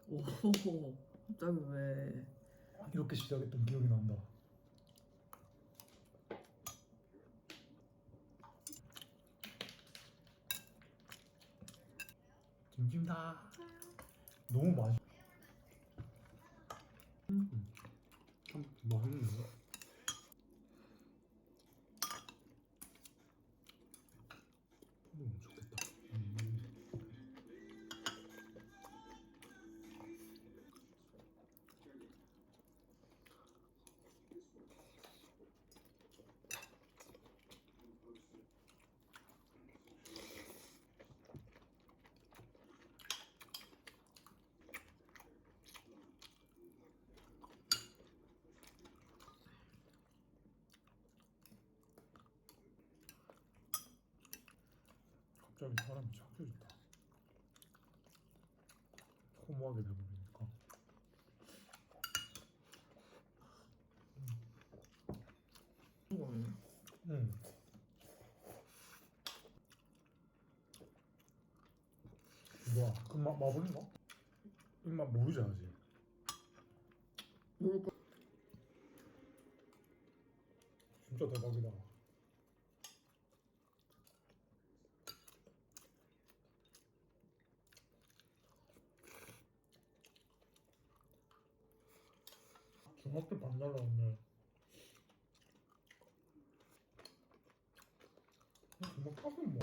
오호호, 갑자기 왜? 이렇게 시작했던 기억이 난다. 진심다. 너무 맛있. 참 맛있는데. 좋겠다. 갑자기 사람이 착해졌다. 허무하게 배부르니까. 응. 뭐야? 그 마블인가? 입맛 모르지 아직. 모르고. 진짜 대박이다. 중학교 반 날라왔네. 정말 값은 뭐?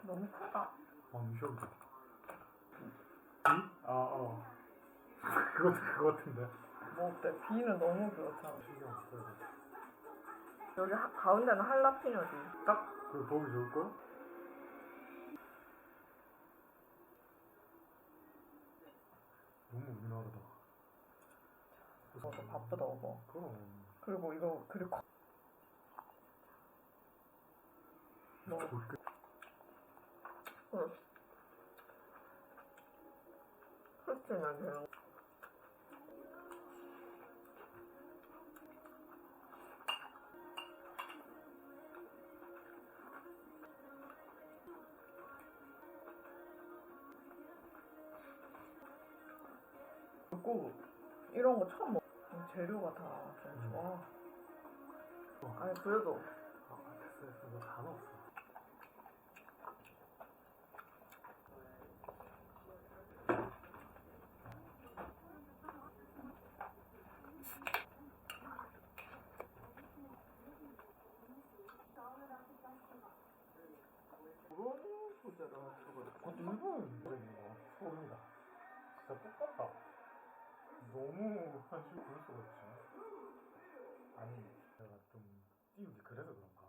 너무 크다. 미션이다. 그거 같은데. 뭐 어때? B는 너무 그렇잖아. 신경 안 써야 돼. 여기 가운데는 할라피뇨지. 그 보기 좋을걸? 너무 우리나라다. 먹어, 바쁘다 먹어. 그럼. 그리고 이거 그리고 뭐 응. 그렇지 난 그냥 그리고 이런 거 처음 먹. 재료가 다 좀 좋아. 아니 그래도 됐어. 너 다 넣었어. 그런 소재를 할 수가 있어. 그것도 일본 브랜드인가? 소름이다. 진짜 똑같다. 너무 한식 볼 수가 없지. 아니, 내가 좀 띄우기 그래서 그런가?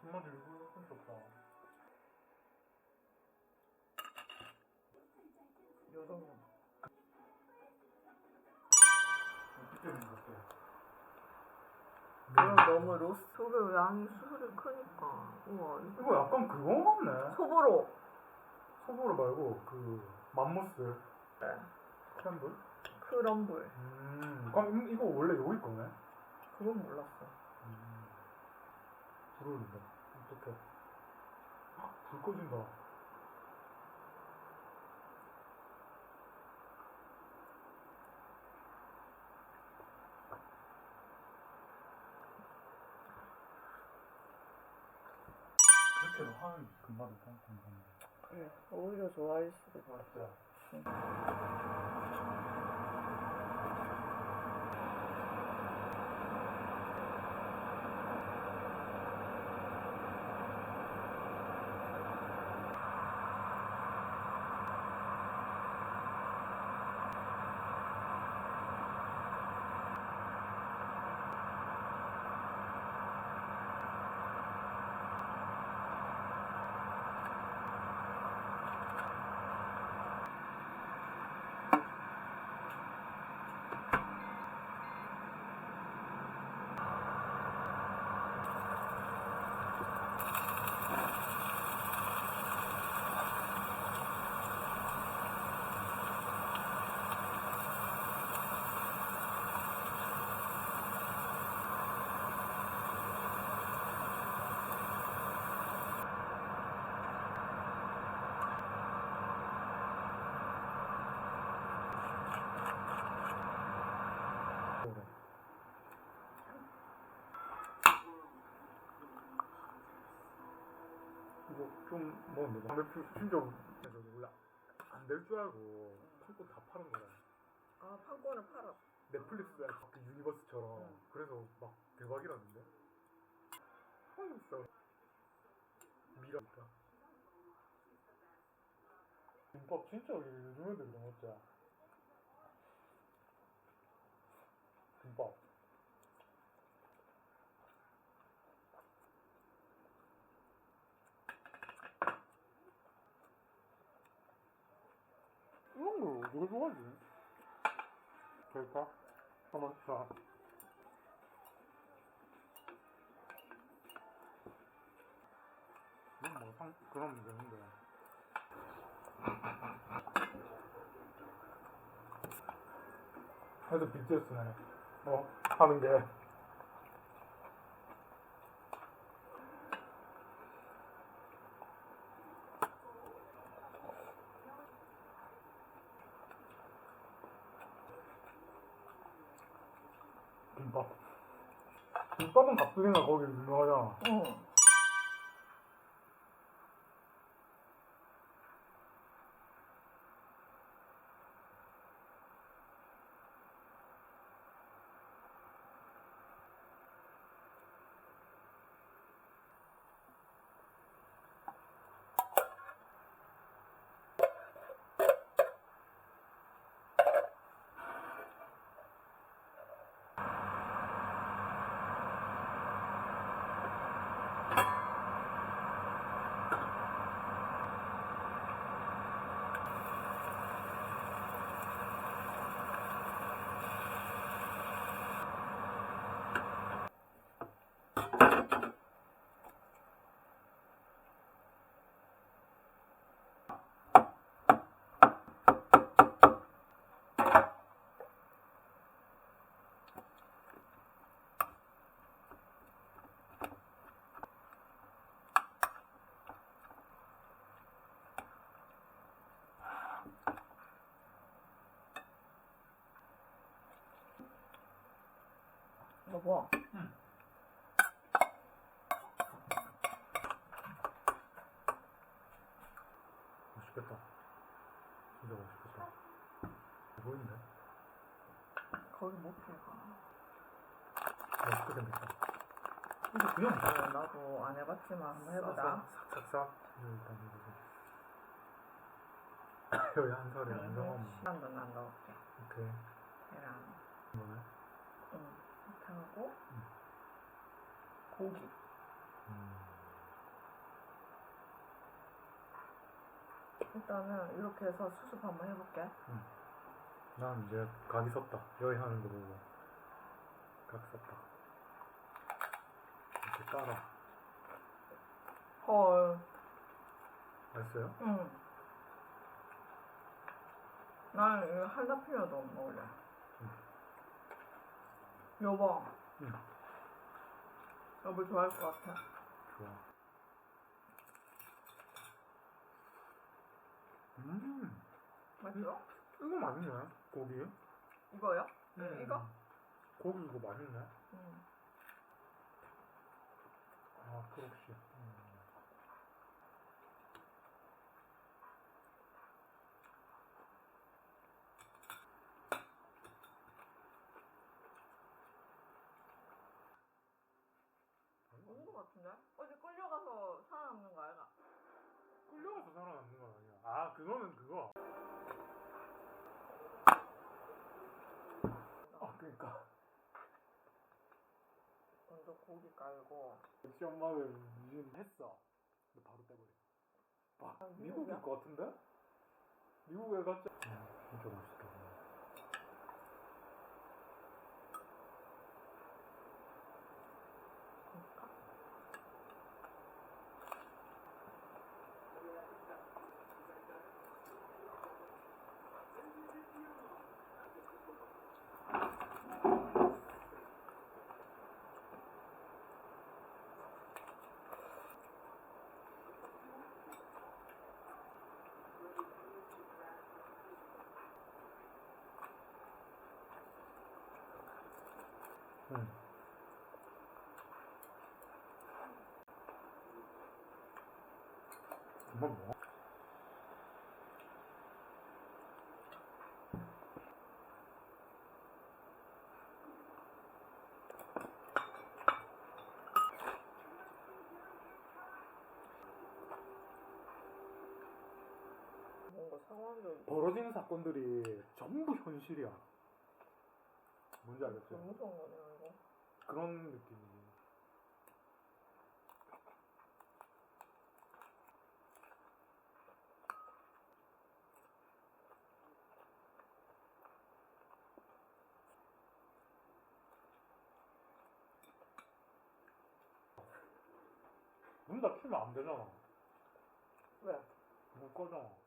한마디 일부러 했으면 좋다. 여름 이건 너무 로스트로 양이 수술이 크니까. 우와 이거 약간 그거 같네. 소보로. 소보로 말고 그 맘모스 네. 크럼블? 크럼블. 그럼 이거 원래 여기 거네? 그건 몰랐어. 불 올린다. 어떡해. 불 꺼진다. 그렇게도 하는 금방은 탕탕하네. 그래 오히려 좋아할 수도 있어. 맞지? 이거 좀 먹는데 담배 진짜 원래 안 될 줄 알고 판권 다 파는 거야. 아 판권을 팔아. 넷플릭스 그 유니버스처럼. 그래서 막 대박이라는데. 진짜 미라니까. 김밥 진짜 요즘 애들이 먹었지. 김밥. 이런 걸 어디가 좋아하지? 될까? 한번 자. 이건 뭐 그런 문제인데. 그래도 BTS네. 하는 게. 김밥. 김밥은 갑자기나 거기 유명하잖아. 응. 먹어. 맛있겠다. 진짜 맛있겠다. 보이는데? 거기 못 해가. 맛있게 생겼다. 이거 그냥 먹어. 나도 안 해봤지만 한번 해보자. 싹싹싹. 일단 해보자. 여기 한 살에 안정하면. 시간도 난 넣을게. 오케이. 계란. 뭐네? 응. 이렇게 하고 응. 고기. 일단은 이렇게 해서 수습 한번 해볼게. 난 이제 각이 섰다. 여기 하는 거 보고 각 섰다. 이렇게 따라. 헐. 맛있어요? 응. 나는 이거 할라피뇨도 먹을래. 여보. 응. 여보 좋아할 것 같아. 좋아. 맛있어? 이거 맛있네. 고기. 이거요? 이거? 고기 이거 맛있네. 응. 아, 프록시. 좋은 것 같은데? 어제 끌려가서 살아남는 거 아이가? 끌려가서 살아남는 건 아니야. 아, 그거는 그거. 아, 그니까. 먼저 고기 깔고. 시엄마를 했어. 근데 바로 떼버려. 아, 미국일 것 같은데? 미국에 갔지? 진짜 맛있다. 그러니까. 응. 정말 뭐? 뭔가 상황적이 벌어지는 사건들이 전부 현실이야. 뭔지 알겠지? 너무 무서운 거네요 이거. 그런 느낌이지. 문 닫히면 안 되잖아. 왜? 문 꺼져.